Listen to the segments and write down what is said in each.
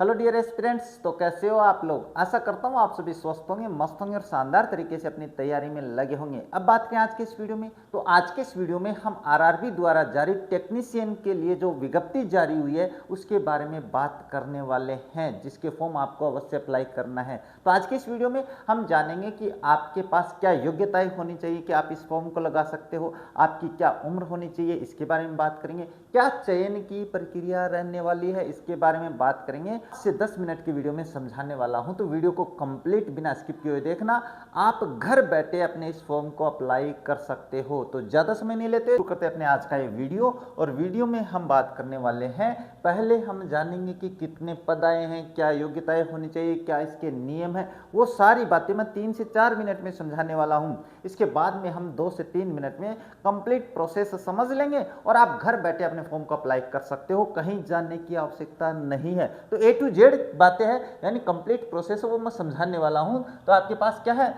Hello dear aspirants, तो कैसे हो आप लोग। आशा करता हूँ आप सभी स्वस्थ होंगे, मस्त होंगे और शानदार तरीके से अपनी तैयारी में लगे होंगे। अब बात करें आज के इस वीडियो में, तो आज के इस वीडियो में हम आरआरबी द्वारा जारी टेक्नीशियन के लिए जो विज्ञप्ति जारी हुई है उसके बारे में बात करने वाले हैं, जिसके फॉर्म आपको अवश्य अप्लाई करना है। तो आज के इस वीडियो में हम जानेंगे कि आपके पास क्या योग्यताएं होनी चाहिए कि आप इस फॉर्म को लगा सकते हो, आपकी क्या उम्र होनी चाहिए इसके बारे में बात करेंगे, क्या चयन की प्रक्रिया रहने वाली है इसके बारे में बात करेंगे। से 10 मिनट की वीडियो में समझाने वाला हूं, तो वीडियो को कंप्लीट बिना स्किप किए हुए देखना। आप घर बैठे अपने इस फॉर्म को अप्लाई कर सकते हो। तो ज़्यादा समय नहीं लेते, शुरू करते अपने आज का ये वीडियो। और वीडियो में हम बात करने वाले हैं, पहले हम जानेंगे कि कितने पद आए हैं, क्या योग्यताएं होनी चाहिए, क्या इसके नियम है, वो सारी बातें मैं 3 से 4 मिनट में समझाने वाला हूं। इसके बाद में हम 2 से 3 मिनट में कंप्लीट प्रोसेस समझ लेंगे और आप घर बैठे अपने फॉर्म को अप्लाई कर सकते हो, कहीं जाने की आवश्यकता नहीं है। तो ए टू जेड बातें हैं, यानी कंप्लीट प्रोसेस है वो मैं समझाने वाला हूं। तो आपके पास क्या है,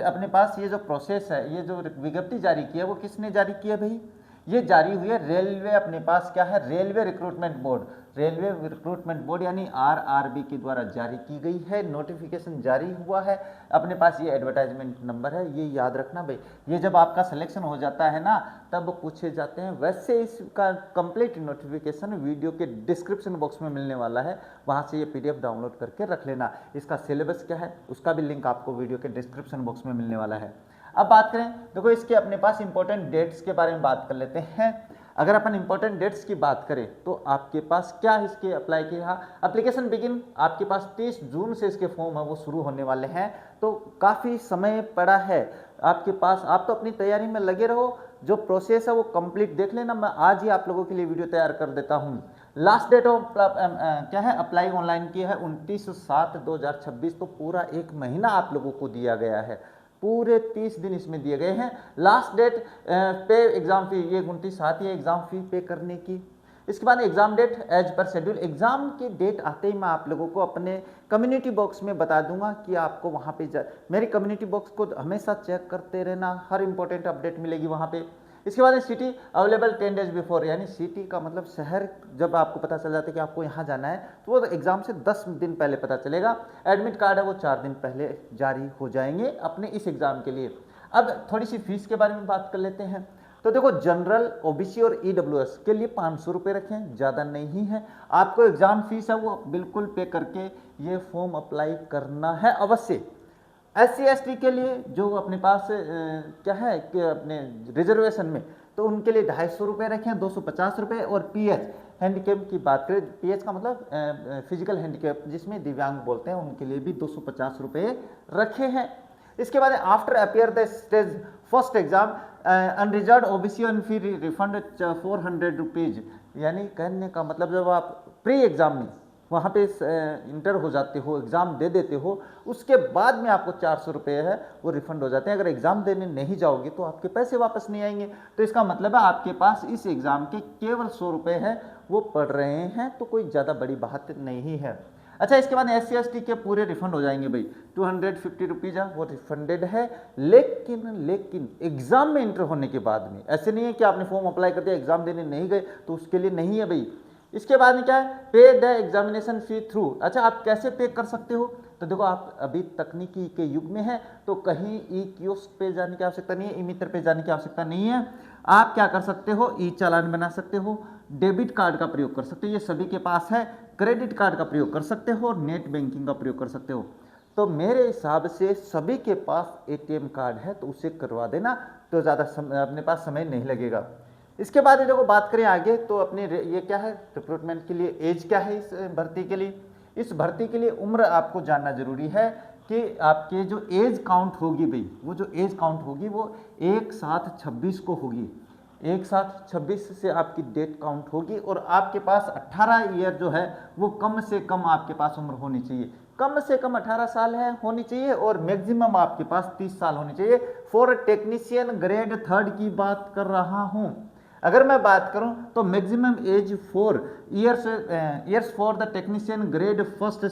अपने पास ये जो प्रोसेस है, ये जो विज्ञप्ति जारी की है वो किसने जारी की है भाई, ये जारी हुई है रेलवे। अपने पास क्या है, railway recruitment board, railway recruitment board यानी आरआरबी के द्वारा जारी की गई है। नोटिफिकेशन जारी हुआ है। अपने पास ये एडवर्टाइजमेंट नंबर है, ये याद रखना भाई। ये जब आपका सिलेक्शन हो जाता है ना तब पूछे जाते हैं। वैसे इसका कंप्लीट नोटिफिकेशन वीडियो के डिस्क्रिप्शन बॉक्स में मिलने वाला है, वहाँ से ये पीडीएफ डाउनलोड करके रख लेना। इसका सिलेबस क्या है उसका भी लिंक आपको वीडियो के डिस्क्रिप्शन बॉक्स में मिलने वाला है। अब बात करें, देखो इसके अपने पास इंपॉर्टेंट डेट्स के बारे में बात कर लेते हैं। अगर अपन इंपॉर्टेंट डेट्स की बात करें तो आपके पास क्या इसके अप्लाई किया, एप्लीकेशन बिगिन आपके पास 30 जून से इसके फॉर्म है वो शुरू होने वाले हैं। तो काफ़ी समय पड़ा है आपके पास, आप तो अपनी तैयारी में लगे रहो। जो प्रोसेस है वो कंप्लीट देख लेना, मैं आज ही आप लोगों के लिए वीडियो तैयार कर देता हूँ। लास्ट डेट ऑफ क्या है, अप्लाई ऑनलाइन की है 29/7/2026। तो पूरा 1 महीना आप लोगों को दिया गया है, पूरे 30 दिन इसमें दिए गए हैं। लास्ट डेट पे एग्जाम फी, ये 29/7 है एग्जाम फी पे करने की। इसके बाद exam date as per schedule, exam की डेट आते ही मैं आप लोगों को अपने कम्युनिटी बॉक्स में बता दूंगा कि आपको वहाँ पे मेरी कम्युनिटी बॉक्स को हमेशा चेक करते रहना, हर इंपॉर्टेंट अपडेट मिलेगी वहाँ पे। इसके बाद सिटी अवेलेबल 10 डेज बिफोर, यानी सिटी का मतलब शहर, जब आपको पता चल जाता है कि आपको यहाँ जाना है तो वो एग्जाम से 10 दिन पहले पता चलेगा। एडमिट कार्ड है वो 4 दिन पहले जारी हो जाएंगे अपने इस एग्जाम के लिए। अब थोड़ी सी फीस के बारे में बात कर लेते हैं। तो देखो, जनरल, ओबीसी और ईडब्ल्यूएस के लिए 500 रुपये रखें, ज़्यादा नहीं है। आपको एग्जाम फीस है वो बिल्कुल पे करके ये फॉर्म अप्लाई करना है अवश्य। SC ST के लिए जो अपने पास क्या है कि अपने रिजर्वेशन में, तो उनके लिए 250 रुपये रखें, 250 रुपये। और PH हैंडीकैप की बात करें, PH का मतलब फिजिकल हैंडीकैप जिसमें दिव्यांग बोलते हैं, उनके लिए भी 250 रुपये रखे हैं। इसके बाद after appear the stage first exam unreserve OBC and fee refund 400 rupees, यानी कहने का मतलब जब आप प्री एग्जाम में वहाँ पे इंटर हो जाते हो, एग्ज़ाम दे देते हो, उसके बाद में आपको 400 रुपये है वो रिफंड हो जाते हैं। अगर एग्ज़ाम देने नहीं जाओगे तो आपके पैसे वापस नहीं आएंगे। तो इसका मतलब है आपके पास इस एग्ज़ाम के केवल 100 रुपये हैं वो पड़ रहे हैं, तो कोई ज़्यादा बड़ी बात नहीं है। अच्छा, इसके बाद SC ST के पूरे रिफंड हो जाएंगे भाई, 250 रुपीज़ है वो रिफंडेड है। लेकिन एग्ज़ाम में इंटर होने के बाद में, ऐसे नहीं है कि आपने फॉर्म अप्लाई कर दिया एग्ज़ाम देने नहीं गए तो उसके लिए नहीं है भाई। इसके बाद में क्या है, पे द एग्जामिनेशन फी थ्रू। अच्छा, आप कैसे पे कर सकते हो, तो देखो आप अभी तकनीकी के युग में हैं तो कहीं ई कियोस्क पे जाने की आवश्यकता नहीं है, ई मित्र पे जाने की आवश्यकता नहीं है। आप क्या कर सकते हो, ई चालान बना सकते हो, डेबिट कार्ड का प्रयोग कर सकते हो, ये सभी के पास है। क्रेडिट कार्ड का प्रयोग कर सकते हो और नेट बैंकिंग का प्रयोग कर सकते हो। तो मेरे हिसाब से सभी के पास ATM कार्ड है तो उसे करवा देना, तो ज़्यादा अपने पास समय नहीं लगेगा। इसके बाद देखो बात करें आगे, तो अपने ये क्या है, रिक्रूटमेंट के लिए एज क्या है इस भर्ती के लिए। इस भर्ती के लिए उम्र आपको जानना जरूरी है कि आपके जो एज काउंट होगी भाई, वो जो एज काउंट होगी वो 1/7/26 को होगी। 1/7/26 से आपकी डेट काउंट होगी और आपके पास 18 ईयर जो है वो कम से कम आपके पास उम्र होनी चाहिए। कम से कम 18 साल है होनी चाहिए और मैक्सिमम आपके पास 30 साल होनी चाहिए। फॉर टेक्नीशियन ग्रेड 3 की बात कर रहा हूँ। अगर मैं बात करूं तो maximum age 4 years for the technician grade first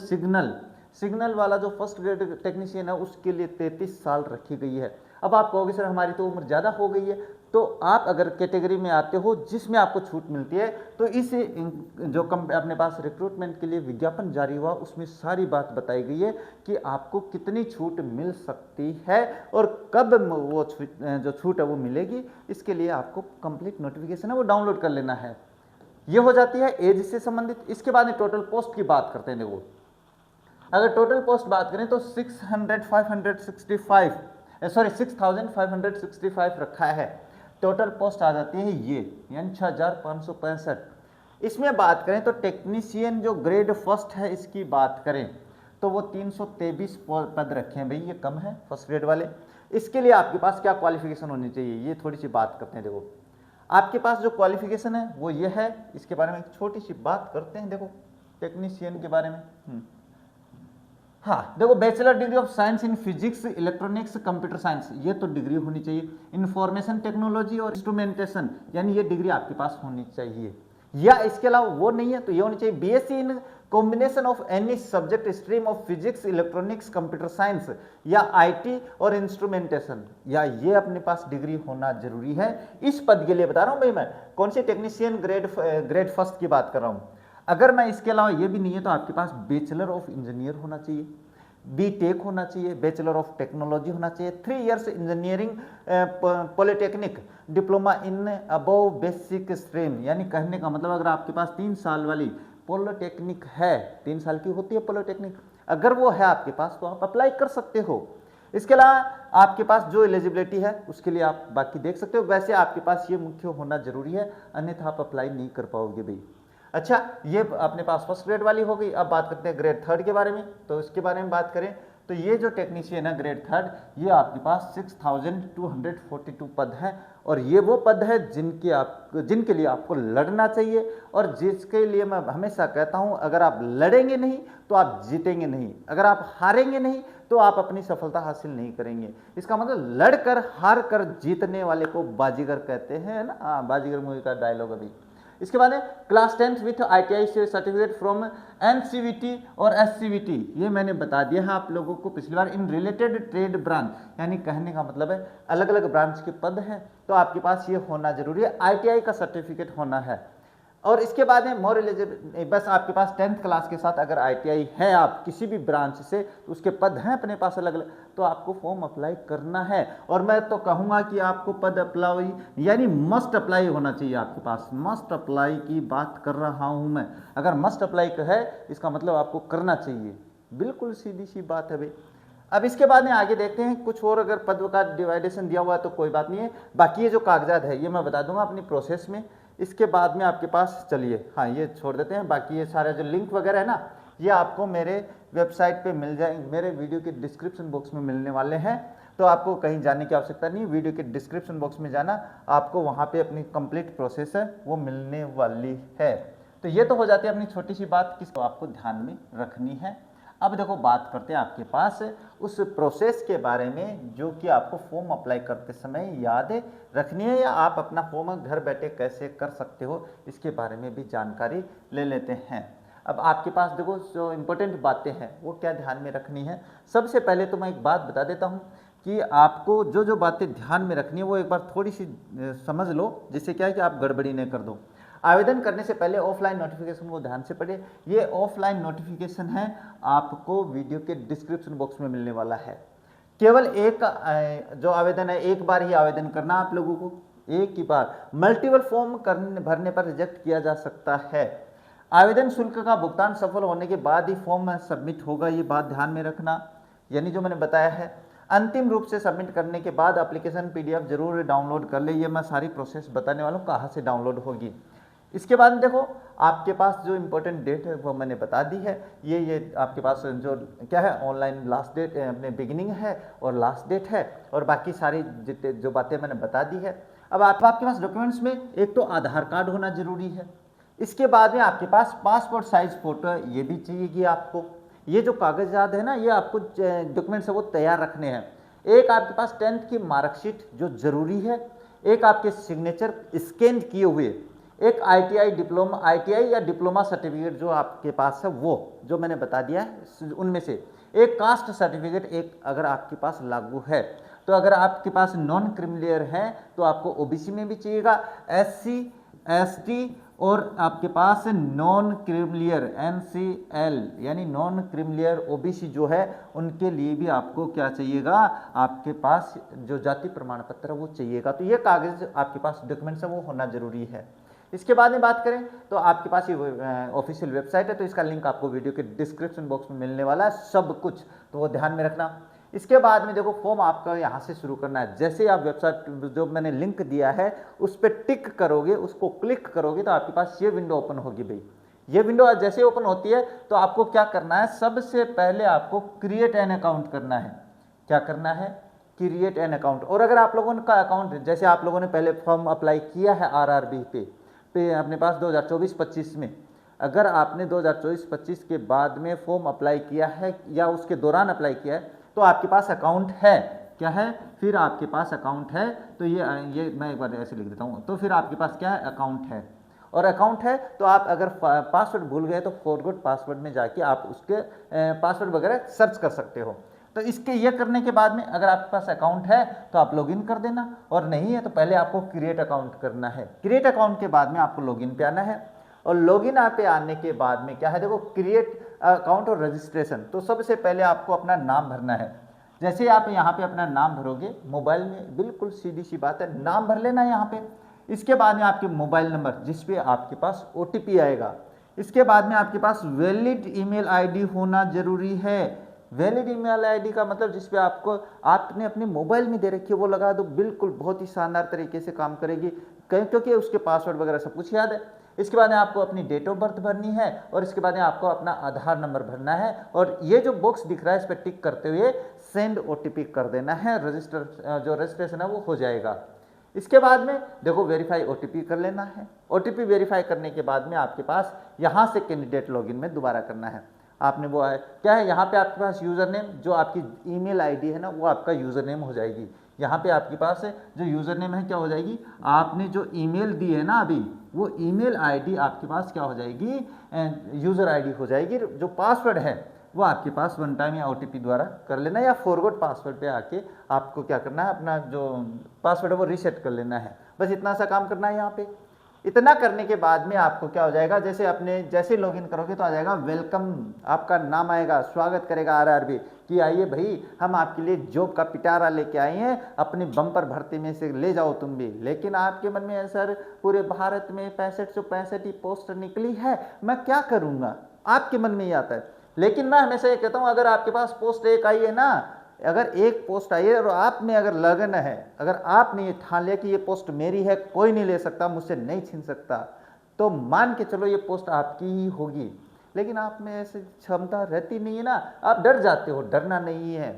signal वाला जो फर्स्ट ग्रेड टेक्नीशियन है उसके लिए 33 साल रखी गई है। अब आप कहोगे सर हमारी तो उम्र ज़्यादा हो गई है, तो आप अगर कैटेगरी में आते हो जिसमें आपको छूट मिलती है, तो इस जो अपने पास रिक्रूटमेंट के लिए विज्ञापन जारी हुआ उसमें सारी बात बताई गई है कि आपको कितनी छूट मिल सकती है और कब वो जो छूट है वो मिलेगी। इसके लिए आपको कंप्लीट नोटिफिकेशन है वो डाउनलोड कर लेना है। ये हो जाती है एज से संबंधित। इसके बाद में टोटल पोस्ट की बात करते हैं। देखो, अगर टोटल पोस्ट बात करें तो 6,565 रखा है। टोटल पोस्ट आ जाती है ये, यानी 6,565। इसमें बात करें तो टेक्नीशियन जो ग्रेड फर्स्ट है इसकी बात करें तो वो 323 पद रखे हैं। भाई ये कम है फर्स्ट ग्रेड वाले। इसके लिए आपके पास क्या क्वालिफिकेशन होनी चाहिए, ये थोड़ी सी बात करते हैं। देखो, आपके पास जो क्वालिफिकेशन है वो ये है। इसके बारे में एक छोटी सी बात करते हैं। देखो, टेक्नीशियन के बारे में हाँ, देखो, bachelor degree of science in physics, electronics, computer science, ये तो डिग्री होनी चाहिए। इंफॉर्मेशन टेक्नोलॉजी और इंस्ट्रूमेंटेशन, यानी ये डिग्री आपके पास होनी चाहिए। या इसके अलावा वो नहीं है तो ये होनी चाहिए BSc in combination of any subject stream of physics, electronics, computer science या आईटी और इंस्ट्रूमेंटेशन, या ये अपने पास डिग्री होना जरूरी है। इस पद के लिए बता रहा हूं भाई, मैं कौन सी टेक्नीशियन ग्रेड फर्स्ट की बात कर रहा हूं। अगर मैं इसके अलावा ये भी नहीं है तो आपके पास बैचलर ऑफ इंजीनियर होना चाहिए, बीटेक होना चाहिए, बैचलर ऑफ टेक्नोलॉजी होना चाहिए, 3 years engineering polytechnic diploma in above basic stream, यानी कहने का मतलब अगर आपके पास 3 साल वाली पॉलिटेक्निक है, 3 साल की होती है पॉलिटेक्निक, अगर वो है आपके पास तो आप अप्लाई कर सकते हो। इसके अलावा आपके पास जो एलिजिबिलिटी है उसके लिए आप बाकी देख सकते हो। वैसे आपके पास ये मुख्य होना जरूरी है, अन्यथा आप अप्लाई नहीं कर पाओगे भाई। अच्छा, ये अपने पास फर्स्ट ग्रेड वाली हो गई। अब बात करते हैं ग्रेड थर्ड के बारे में। तो इसके बारे में बात करें तो ये जो टेक्नीशियन है ग्रेड थर्ड, ये आपके पास 6,242 पद है और ये वो पद है जिनके लिए आपको लड़ना चाहिए और जिसके लिए मैं हमेशा कहता हूं, अगर आप लड़ेंगे नहीं तो आप जीतेंगे नहीं, अगर आप हारेंगे नहीं तो आप अपनी सफलता हासिल नहीं करेंगे। इसका मतलब लड़कर हार कर जीतने वाले को बाजीगर कहते हैं ना। हाँ, बाजीगर मूवी का डायलॉग अभी। इसके बाद है क्लास 10th विथ ITI से सर्टिफिकेट फ्रॉम NCVT और SCVT, ये मैंने बता दिया है आप लोगों को पिछली बार। इन रिलेटेड ट्रेड ब्रांच, यानी कहने का मतलब है अलग अलग ब्रांच के पद हैं तो आपके पास ये होना जरूरी है, ITI का सर्टिफिकेट होना है। और इसके बाद में मोर एलिजिबल, बस आपके पास 10th क्लास के साथ अगर ITI है आप किसी भी ब्रांच से, तो उसके पद हैं अपने पास अलग अलग, तो आपको फॉर्म अप्लाई करना है। और मैं तो कहूँगा कि आपको पद अप्लाई यानी मस्ट अप्लाई होना चाहिए आपके पास। मस्ट अप्लाई की बात कर रहा हूँ मैं। अगर मस्ट अप्लाई है इसका मतलब आपको करना चाहिए, बिल्कुल सीधी सी बात है भाई। अब इसके बाद में आगे देखते हैं कुछ और, अगर पद का डिवाइडेशन दिया हुआ है तो कोई बात नहीं है। बाकी ये जो कागजात है ये मैं बता दूंगा अपनी प्रोसेस में। इसके बाद में आपके पास, चलिए हाँ ये छोड़ देते हैं, बाकी ये सारे जो लिंक वगैरह है ना ये आपको मेरे वेबसाइट पे मिल जाएंगे, मेरे वीडियो के डिस्क्रिप्शन बॉक्स में मिलने वाले हैं। तो आपको कहीं जाने की आवश्यकता नहीं, वीडियो के डिस्क्रिप्शन बॉक्स में जाना, आपको वहाँ पे अपनी कंप्लीट प्रोसेस है वो मिलने वाली है। तो ये तो हो जाती है अपनी छोटी सी बात, किसको आपको ध्यान में रखनी है। अब देखो बात करते हैं आपके पास उस प्रोसेस के बारे में जो कि आपको फॉर्म अप्लाई करते समय याद रखनी है, या आप अपना फॉर्म घर बैठे कैसे कर सकते हो इसके बारे में भी जानकारी ले लेते हैं। अब आपके पास देखो जो इम्पोर्टेंट बातें हैं वो क्या ध्यान में रखनी है। सबसे पहले तो मैं एक बात बता देता हूँ कि आपको जो जो बातें ध्यान में रखनी है वो एक बार थोड़ी सी समझ लो, जिससे क्या है कि आप गड़बड़ी नहीं कर दो। आवेदन करने से पहले ऑफलाइन नोटिफिकेशन को ध्यान से पढ़िए। ये ऑफलाइन नोटिफिकेशन है, आपको वीडियो के डिस्क्रिप्शन बॉक्स में मिलने वाला है। केवल एक जो आवेदन है एक बार ही आवेदन करना आप लोगों को, एक ही बार। मल्टीपल फॉर्म भरने पर रिजेक्ट किया जा सकता है। आवेदन शुल्क का भुगतान सफल होने के बाद ही फॉर्म सबमिट होगा, ये बात ध्यान में रखना, यानी जो मैंने बताया है। अंतिम रूप से सबमिट करने के बाद एप्लीकेशन PDF जरूर डाउनलोड कर ले, ये मैं सारी प्रोसेस बताने वाला हूँ कहाँ से डाउनलोड होगी। इसके बाद देखो आपके पास जो इम्पोर्टेंट डेट है वो मैंने बता दी है। ये आपके पास जो क्या है ऑनलाइन लास्ट डेट अपने बिगिनिंग है और लास्ट डेट है, और बाकी सारी जो बातें मैंने बता दी है। अब आपके पास डॉक्यूमेंट्स में एक तो आधार कार्ड होना जरूरी है। इसके बाद में आपके पास पासपोर्ट साइज फोटो ये भी चाहिए कि आपको, ये जो कागजात है ना ये आपको डॉक्यूमेंट्स है वो तैयार रखने हैं। एक आपके पास 10th की मार्कशीट जो जरूरी है, एक आपके सिग्नेचर स्कैन किए हुए, एक ITI या डिप्लोमा सर्टिफिकेट जो आपके पास है वो जो मैंने बता दिया है उनमें से, एक कास्ट सर्टिफिकेट एक अगर आपके पास लागू है। तो अगर आपके पास नॉन क्रीमिलियर है तो आपको ओबीसी में भी चाहिएगा, एससी, एसटी और आपके पास नॉन क्रीमिलियर एनसीएल यानी नॉन क्रीमिलियर ओबीसी जो है उनके लिए भी आपको क्या चाहिएगा, आपके पास जो जाति प्रमाण पत्र वो चाहिएगा। तो ये कागज आपके पास डॉक्यूमेंट्स है वो होना जरूरी है। इसके बाद में बात करें तो आपके पास ये ऑफिशियल वेबसाइट है, तो इसका लिंक आपको वीडियो के डिस्क्रिप्शन बॉक्स में मिलने वाला है सब कुछ, तो वो ध्यान में रखना। इसके बाद में देखो फॉर्म आपका यहाँ से शुरू करना है। जैसे आप वेबसाइट जो मैंने लिंक दिया है उस पर टिक करोगे, उसको क्लिक करोगे तो आपके पास ये विंडो ओपन होगी भाई। ये विंडो जैसे ओपन होती है तो आपको क्या करना है, सबसे पहले आपको क्रिएट एन अकाउंट करना है। क्या करना है, क्रिएट एन अकाउंट। और अगर आप लोगों का अकाउंट जैसे आप लोगों ने पहले फॉर्म अप्लाई किया है आरआरबी पे अपने पास 2024-25 में, अगर आपने 2024-25 के बाद में फॉर्म अप्लाई किया है या उसके दौरान अप्लाई किया है तो आपके पास अकाउंट है। क्या है, फिर आपके पास अकाउंट है। तो ये मैं एक बार ऐसे लिख देता हूँ, तो फिर आपके पास क्या है, अकाउंट है। और अकाउंट है तो आप अगर पासवर्ड भूल गए तो फॉरगॉट पासवर्ड में जाके आप उसके पासवर्ड वगैरह सर्च कर सकते हो। तो इसके ये करने के बाद में अगर आपके पास अकाउंट है तो आप लॉगिन कर देना, और नहीं है तो पहले आपको क्रिएट अकाउंट करना है। क्रिएट अकाउंट के बाद में आपको लॉगिन पे आना है, और लॉगिन पे आने के बाद में क्या है, देखो क्रिएट अकाउंट और रजिस्ट्रेशन। तो सबसे पहले आपको अपना नाम भरना है। जैसे आप यहाँ पे अपना नाम भरोगे मोबाइल में, बिल्कुल सीधी सी बात है, नाम भर लेना है यहाँ पे। इसके बाद में आपके मोबाइल नंबर जिस पे आपके पास ओटीपी आएगा। इसके बाद में आपके पास वैलिड ईमेल आईडी होना जरूरी है। वैलिड ईमेल आईडी का मतलब जिस पे आपने अपने मोबाइल में दे रखी है वो लगा दो, बिल्कुल बहुत ही शानदार तरीके से काम करेगी, क्योंकि उसके पासवर्ड वगैरह सब कुछ याद है। इसके बाद में आपको अपनी डेट ऑफ बर्थ भरनी है, और इसके बाद में आपको अपना आधार नंबर भरना है, और ये जो बॉक्स दिख रहा है इस पर टिक करते हुए सेंड ओटीपी कर देना है। जो रजिस्ट्रेशन है वो हो जाएगा। इसके बाद में देखो वेरीफाई ओटीपी कर लेना है। ओटीपी वेरीफाई करने के बाद में आपके पास यहाँ से कैंडिडेट लॉगिन में दोबारा करना है। आपने वो है क्या है, यहाँ पे आपके पास यूज़र नेम, जो आपकी ईमेल आईडी है ना वो आपका यूज़र नेम हो जाएगी। यहाँ पे आपके पास जो यूज़र नेम है क्या हो जाएगी, आपने जो ईमेल दी है ना अभी वो ईमेल आईडी आपके पास क्या हो जाएगी, यूज़र आईडी हो जाएगी। जो पासवर्ड है वो आपके पास वन टाइम या ओटीपी द्वारा कर लेना, या फॉरगॉट पासवर्ड पे आके आपको क्या करना है, अपना जो पासवर्ड है वो रीसेट कर लेना है। बस इतना सा काम करना है यहाँ पे। इतना करने के बाद में आपको क्या हो जाएगा, जैसे लॉगिन करोगे तो आ जाएगा वेलकम, आपका नाम आएगा, स्वागत करेगा आरआरबी कि आइए भाई हम आपके लिए जॉब का पिटारा लेके आए हैं, अपनी बम्पर भर्ती में से ले जाओ तुम भी। लेकिन आपके मन में है सर पूरे भारत में 6565 ही पोस्ट निकली है, मैं क्या करूँगा, आपके मन में ये आता है। लेकिन मैं हमेशा ये कहता हूँ अगर आपके पास पोस्ट एक आई है ना, अगर एक पोस्ट आई है और आप में अगर लगन है, अगर आपने ये ठान लिया कि ये पोस्ट मेरी है, कोई नहीं ले सकता, मुझसे नहीं छीन सकता, तो मान के चलो ये पोस्ट आपकी ही होगी। लेकिन आप में ऐसे क्षमता रहती नहीं है ना, आप डर जाते हो। डरना नहीं है,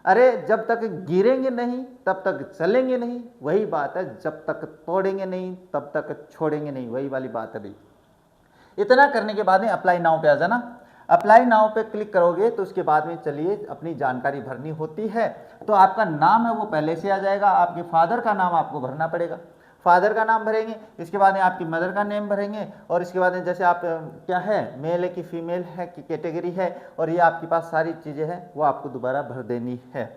अरे जब तक गिरेंगे नहीं तब तक चलेंगे नहीं, वही बात है। जब तक तोड़ेंगे नहीं तब तक छोड़ेंगे नहीं, वही वाली बात है भाई। इतना करने के बाद में अप्लाई नाउ पे आ जाना। अप्लाई नाउ पे क्लिक करोगे तो उसके बाद में चलिए अपनी जानकारी भरनी होती है। तो आपका नाम है वो पहले से आ जाएगा, आपके फादर का नाम आपको भरना पड़ेगा, फादर का नाम भरेंगे। इसके बाद में आपकी मदर का नेम भरेंगे, और इसके बाद में जैसे आप क्या है, मेल है कि फीमेल है कि कैटेगरी है, और ये आपके पास सारी चीज़ें हैं वो आपको दोबारा भर देनी है।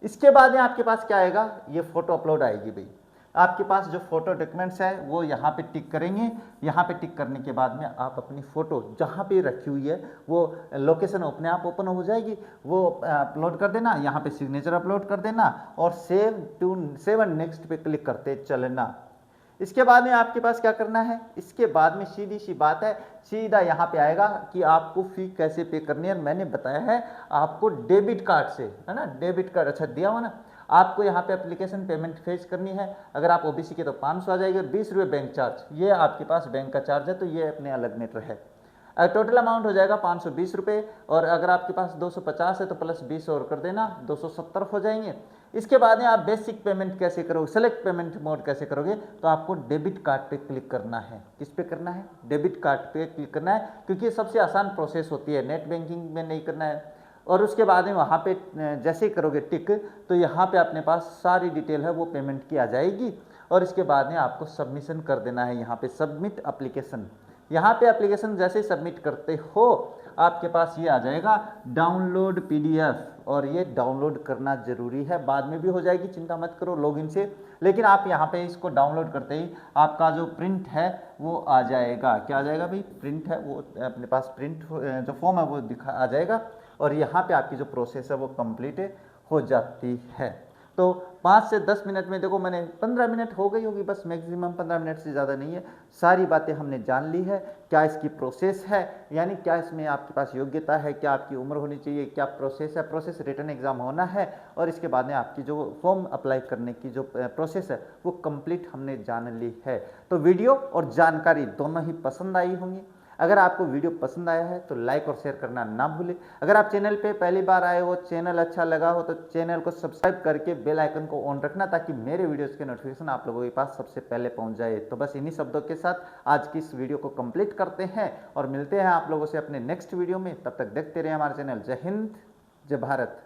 इसके बाद में आपके पास क्या आएगा, ये फ़ोटो अपलोड आएगी भाई। आपके पास जो फोटो डॉक्यूमेंट्स है वो यहाँ पे टिक करेंगे। यहाँ पे टिक करने के बाद में आप अपनी फ़ोटो जहाँ पे रखी हुई है वो लोकेशन अपने आप ओपन हो जाएगी, वो अपलोड कर देना। यहाँ पे सिग्नेचर अपलोड कर देना और सेव एंड नेक्स्ट पे क्लिक करते चलना। इसके बाद में आपके पास क्या करना है, इसके बाद में सीधी सी बात है, सीधा यहाँ पे आएगा कि आपको फ़ी कैसे पे करनी है। मैंने बताया है आपको डेबिट कार्ड से, है ना, डेबिट कार्ड अच्छा दिया हुआ ना। आपको यहाँ पे एप्लीकेशन पेमेंट फेच करनी है। अगर आप ओबीसी के तो 500 आ जाएगी, 20 रुपये बैंक चार्ज, ये आपके पास बैंक का चार्ज है, तो ये अपने अलग मैटर है। टोटल अमाउंट हो जाएगा 520 रुपये, और अगर आपके पास 250 है तो प्लस 20 और कर देना, 270 हो जाएंगे। इसके बाद में आप बेसिक पेमेंट कैसे करोगे, सेलेक्ट पेमेंट मोड कैसे करोगे, तो आपको डेबिट कार्ड पे क्लिक करना है। किस पे करना है, डेबिट कार्ड पे क्लिक करना है, क्योंकि ये सबसे आसान प्रोसेस होती है, नेट बैंकिंग में नहीं करना है। और उसके बाद में वहाँ पे जैसे ही करोगे टिक, तो यहाँ पे अपने पास सारी डिटेल है वो पेमेंट की आ जाएगी। और इसके बाद में आपको सबमिशन कर देना है, यहाँ पे सबमिट एप्लीकेशन। यहाँ पे एप्लीकेशन जैसे ही सबमिट करते हो आपके पास ये आ जाएगा डाउनलोड PDF और ये डाउनलोड करना जरूरी है, बाद में भी हो जाएगी, चिंता मत करो लॉगिन से। लेकिन आप यहाँ पे इसको डाउनलोड करते ही आपका जो प्रिंट है वो आ जाएगा। क्या आ जाएगा भाई? प्रिंट है, वो अपने पास प्रिंट जो फॉर्म है वो दिखा आ जाएगा और यहाँ पे आपकी जो प्रोसेस है वो कंप्लीट हो जाती है। तो 5 से 10 मिनट में, देखो मैंने 15 मिनट हो गई होगी बस, मैक्सिमम 15 मिनट से ज़्यादा नहीं है। सारी बातें हमने जान ली है, क्या इसकी प्रोसेस है, यानी क्या इसमें आपके पास योग्यता है, क्या आपकी उम्र होनी चाहिए, क्या प्रोसेस है, प्रोसेस रिटन एग्जाम होना है, और इसके बाद में आपकी जो फॉर्म अप्लाई करने की जो प्रोसेस है वो कंप्लीट हमने जान ली है। तो वीडियो और जानकारी दोनों ही पसंद आई होंगी। अगर आपको वीडियो पसंद आया है तो लाइक और शेयर करना ना भूलें। अगर आप चैनल पे पहली बार आए हो, चैनल अच्छा लगा हो, तो चैनल को सब्सक्राइब करके बेल आइकन को ऑन रखना, ताकि मेरे वीडियोस के नोटिफिकेशन आप लोगों के पास सबसे पहले पहुंच जाए। तो बस इन्हीं शब्दों के साथ आज की इस वीडियो को कंप्लीट करते हैं और मिलते हैं आप लोगों से अपने नेक्स्ट वीडियो में। तब तक देखते रहे हमारा चैनल। जय हिंद, जय भारत।